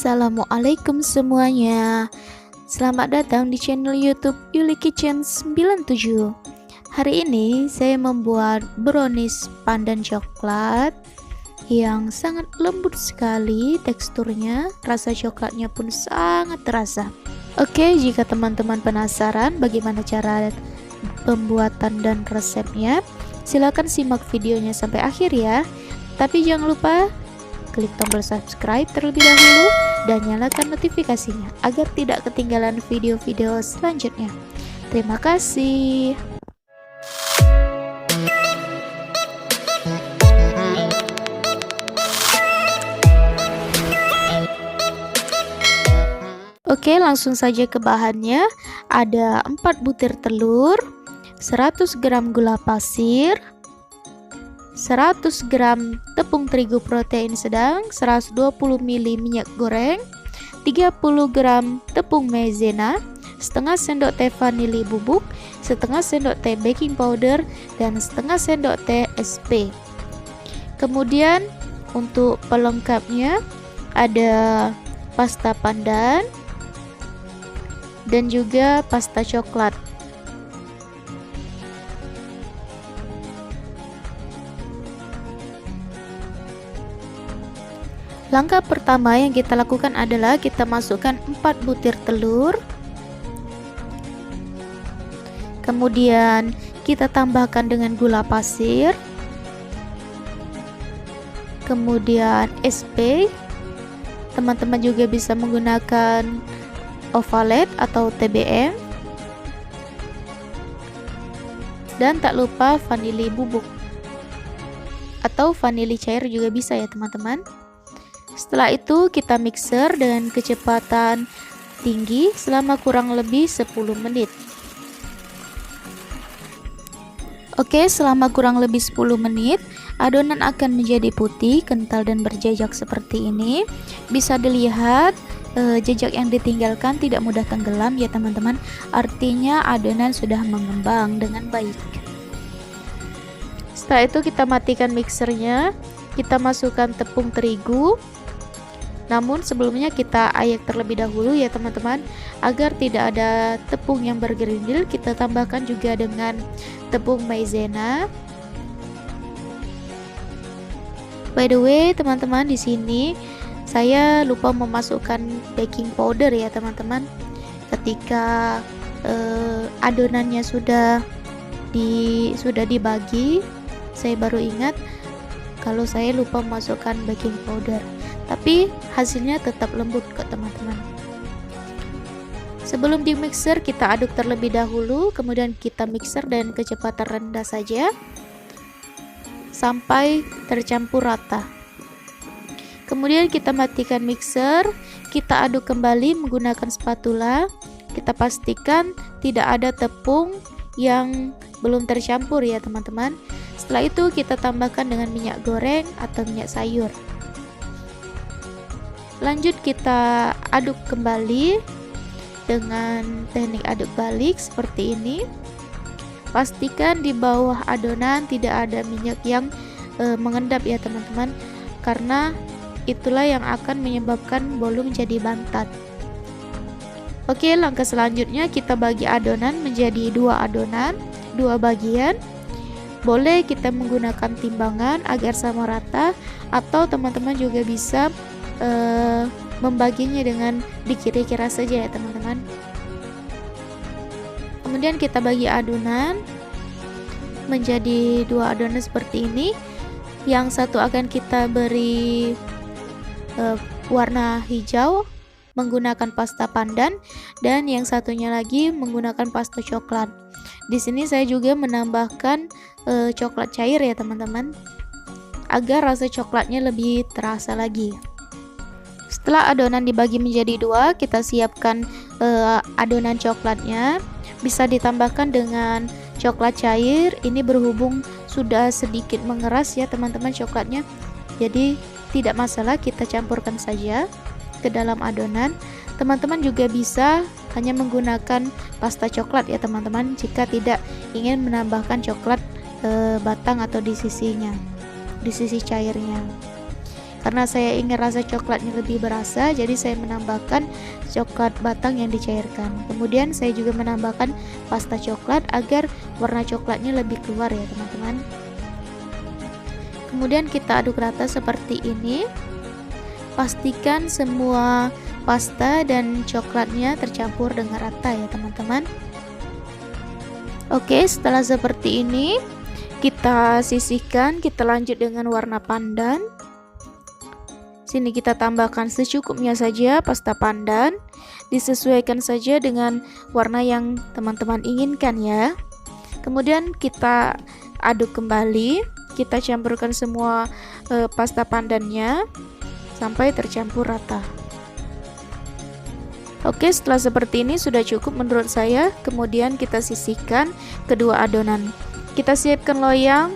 Assalamualaikum semuanya. Selamat datang di channel YouTube Yuli Kitchen 97. Hari ini saya membuat brownies pandan coklat yang sangat lembut sekali teksturnya, rasa coklatnya pun sangat terasa. Oke, jika teman-teman penasaran bagaimana cara pembuatan dan resepnya, silakan simak videonya sampai akhir ya. Tapi jangan lupa klik tombol subscribe terlebih dahulu dan nyalakan notifikasinya agar tidak ketinggalan video-video selanjutnya. Terima kasih. Oke, langsung saja ke bahannya. Ada 4 butir telur, 100 gram gula pasir, 100 gram tepung terigu protein sedang, 120 ml minyak goreng, 30 gram tepung maizena, setengah sendok teh vanili bubuk, setengah sendok teh baking powder, dan setengah sendok teh SP. Kemudian untuk pelengkapnya ada pasta pandan dan juga pasta coklat. Langkah pertama yang kita lakukan adalah kita masukkan 4 butir telur. Kemudian kita tambahkan dengan gula pasir. Kemudian SP. Teman-teman juga bisa menggunakan ovalet atau TBM. Dan tak lupa vanili bubuk atau vanili cair juga bisa ya teman-teman. Setelah itu kita mixer dengan kecepatan tinggi selama kurang lebih 10 menit. Oke, selama kurang lebih 10 menit adonan akan menjadi putih, kental dan berjejak seperti ini. Bisa dilihat jejak yang ditinggalkan tidak mudah tenggelam ya teman-teman. Artinya adonan sudah mengembang dengan baik. Setelah itu kita matikan mixernya. Kita masukkan tepung terigu. Namun sebelumnya kita ayak terlebih dahulu ya teman-teman, agar tidak ada tepung yang bergerindil. Kita tambahkan juga dengan tepung maizena. By the way teman-teman, di sini saya lupa memasukkan baking powder ya teman-teman. Ketika adonannya sudah dibagi, saya baru ingat kalau saya lupa memasukkan baking powder. Tapi hasilnya tetap lembut kok teman-teman. Sebelum di mixer kita aduk terlebih dahulu, kemudian kita mixer dengan kecepatan rendah saja sampai tercampur rata. Kemudian kita matikan mixer, kita aduk kembali menggunakan spatula. Kita pastikan tidak ada tepung yang belum tercampur ya teman-teman. Setelah itu kita tambahkan dengan minyak goreng atau minyak sayur. Lanjut kita aduk kembali dengan teknik aduk balik seperti ini. Pastikan di bawah adonan tidak ada minyak yang mengendap ya teman-teman, karena itulah yang akan menyebabkan bolu menjadi bantat. Oke, langkah selanjutnya kita bagi adonan menjadi dua bagian. Boleh kita menggunakan timbangan agar sama rata, atau teman-teman juga bisa membaginya dengan dikira-kira saja ya teman-teman. Kemudian kita bagi adonan menjadi dua adonan seperti ini. Yang satu akan kita beri warna hijau menggunakan pasta pandan, dan yang satunya lagi menggunakan pasta coklat. Di sini saya juga menambahkan coklat cair ya teman-teman, agar rasa coklatnya lebih terasa lagi. Setelah adonan dibagi menjadi dua, kita siapkan adonan coklatnya. Bisa ditambahkan dengan coklat cair. Ini berhubung sudah sedikit mengeras ya teman-teman coklatnya, jadi tidak masalah, kita campurkan saja ke dalam adonan. Teman-teman juga bisa hanya menggunakan pasta coklat ya teman-teman, jika tidak ingin menambahkan coklat batang atau di sisinya, di sisi cairnya. Karena saya ingin rasa coklatnya lebih berasa, jadi saya menambahkan coklat batang yang dicairkan. Kemudian saya juga menambahkan pasta coklat agar warna coklatnya lebih keluar ya teman-teman. Kemudian kita aduk rata seperti ini. Pastikan semua pasta dan coklatnya tercampur dengan rata ya teman-teman. Oke, setelah seperti ini kita sisihkan, kita lanjut dengan warna pandan. Sini kita tambahkan secukupnya saja pasta pandan, disesuaikan saja dengan warna yang teman-teman inginkan ya. Kemudian kita aduk kembali, kita campurkan semua pasta pandannya sampai tercampur rata. Oke, setelah seperti ini sudah cukup menurut saya. Kemudian kita sisihkan kedua adonan. Kita siapkan loyang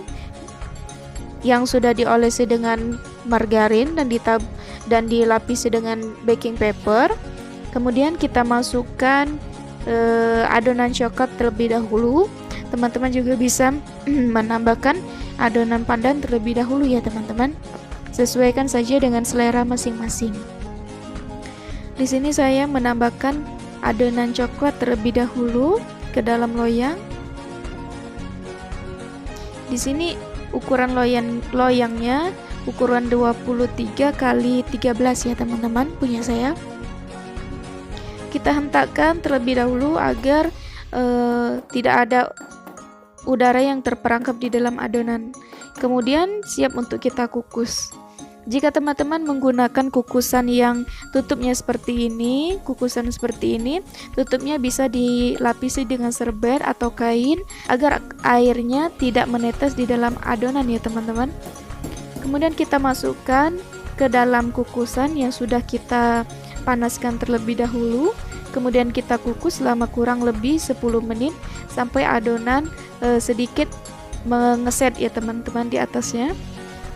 yang sudah diolesi dengan margarin dan dilapisi dengan baking paper. Kemudian kita masukkan adonan coklat terlebih dahulu. Teman-teman juga bisa menambahkan adonan pandan terlebih dahulu ya teman-teman. Sesuaikan saja dengan selera masing-masing. Di sini saya menambahkan adonan coklat terlebih dahulu ke dalam loyang. Di sini ukuran loyangnya ukuran 23 kali 13 ya teman-teman, punya saya. Kita hentakkan terlebih dahulu agar tidak ada udara yang terperangkap di dalam adonan. Kemudian siap untuk kita kukus. Jika teman-teman menggunakan kukusan yang tutupnya seperti ini, tutupnya bisa dilapisi dengan serbet atau kain agar airnya tidak menetes di dalam adonan ya teman-teman. Kemudian kita masukkan ke dalam kukusan yang sudah kita panaskan terlebih dahulu. Kemudian kita kukus selama kurang lebih 10 menit sampai adonan sedikit mengeset ya teman-teman di atasnya.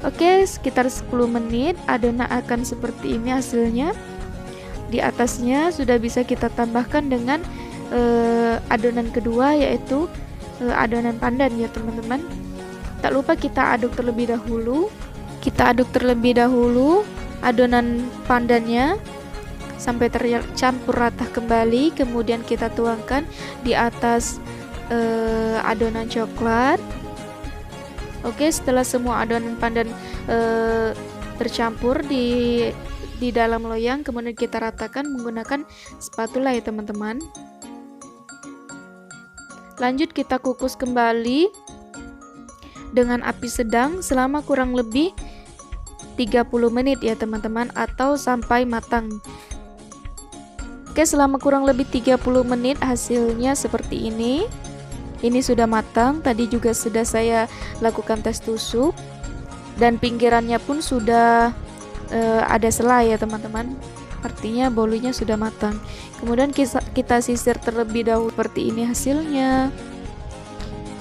Oke, sekitar 10 menit adonan akan seperti ini hasilnya. Di atasnya sudah bisa kita tambahkan dengan adonan kedua, yaitu adonan pandan ya teman-teman. Tak lupa kita aduk terlebih dahulu. Kita aduk terlebih dahulu adonan pandannya sampai tercampur rata kembali. Kemudian kita tuangkan di atas adonan coklat. Oke, setelah semua adonan pandan tercampur di dalam loyang, kemudian kita ratakan menggunakan spatula ya teman-teman. Lanjut kita kukus kembali dengan api sedang selama kurang lebih 30 menit ya teman-teman, atau sampai matang. Oke, selama kurang lebih 30 menit hasilnya seperti ini. Ini sudah matang, tadi juga sudah saya lakukan tes tusuk dan pinggirannya pun sudah ada sela ya teman-teman. Artinya bolunya sudah matang. Kemudian kita sisir terlebih dahulu seperti ini hasilnya.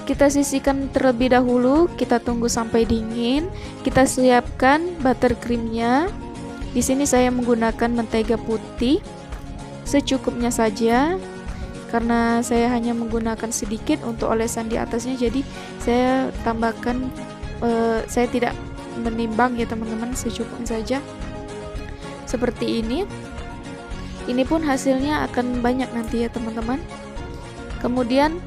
Kita sisihkan terlebih dahulu, kita tunggu sampai dingin. Kita siapkan buttercreamnya. Di sini saya menggunakan mentega putih secukupnya saja. Karena saya hanya menggunakan sedikit untuk olesan di atasnya, jadi saya tambahkan, saya tidak menimbang ya teman-teman, secukupnya saja seperti ini. Ini pun hasilnya akan banyak nanti ya teman-teman. Kemudian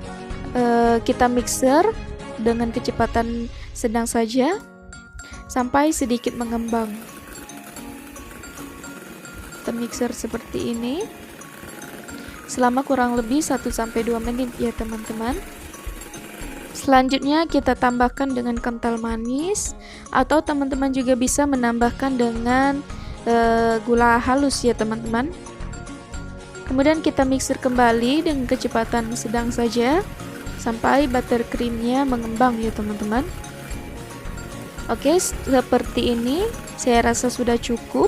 kita mixer dengan kecepatan sedang saja sampai sedikit mengembang. Kita mixer seperti ini selama kurang lebih 1-2 menit ya teman-teman. Selanjutnya kita tambahkan dengan kental manis, atau teman-teman juga bisa menambahkan dengan gula halus ya teman-teman. Kemudian kita mixer kembali dengan kecepatan sedang saja sampai buttercreamnya mengembang ya teman-teman. Oke, seperti ini saya rasa sudah cukup.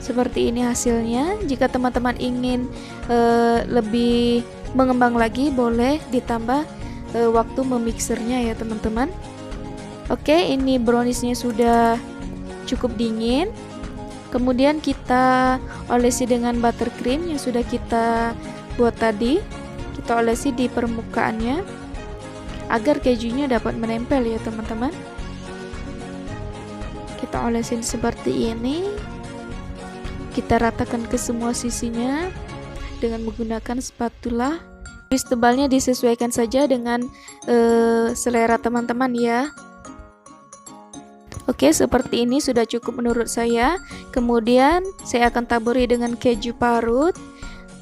Seperti ini hasilnya. Jika teman-teman ingin lebih mengembang lagi, boleh ditambah waktu memixernya ya teman-teman. Oke, ini browniesnya sudah cukup dingin. Kemudian kita olesi dengan buttercream yang sudah kita buat tadi. Kita olesi di permukaannya agar kejunya dapat menempel ya teman-teman. kita olesin seperti ini. Kita ratakan ke semua sisinya dengan menggunakan spatula. Garis tebalnya disesuaikan saja dengan selera teman-teman ya. Oke, seperti ini sudah cukup menurut saya. Kemudian saya akan taburi dengan keju parut.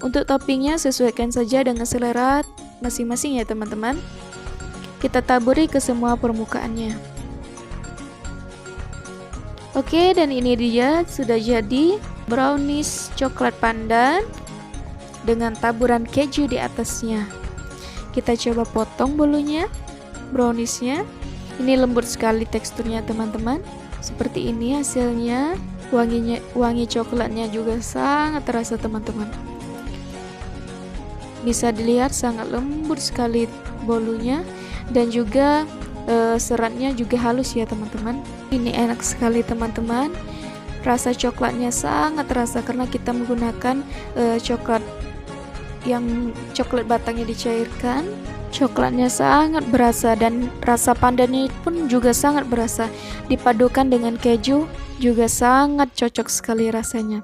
Untuk toppingnya sesuaikan saja dengan selera masing-masing ya teman-teman. Kita taburi ke semua permukaannya. Oke, dan ini dia sudah jadi brownies coklat pandan dengan taburan keju di atasnya. Kita coba potong bolunya, browniesnya. Ini lembut sekali teksturnya teman-teman. Seperti ini hasilnya. Wangi coklatnya juga sangat terasa teman-teman. Bisa dilihat sangat lembut sekali bolunya, dan juga seratnya juga halus ya teman-teman. Ini enak sekali teman-teman. Rasa coklatnya sangat terasa karena kita menggunakan coklat batangnya dicairkan. Coklatnya sangat berasa dan rasa pandannya pun juga sangat berasa. Dipadukan dengan keju juga sangat cocok sekali rasanya.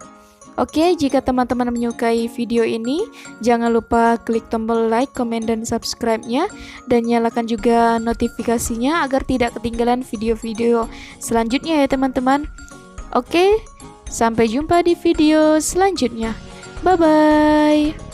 Oke, jika teman-teman menyukai video ini, jangan lupa klik tombol like, komen, dan subscribe-nya, dan nyalakan juga notifikasinya agar tidak ketinggalan video-video selanjutnya ya teman-teman. Oke, sampai jumpa di video selanjutnya. Bye-bye.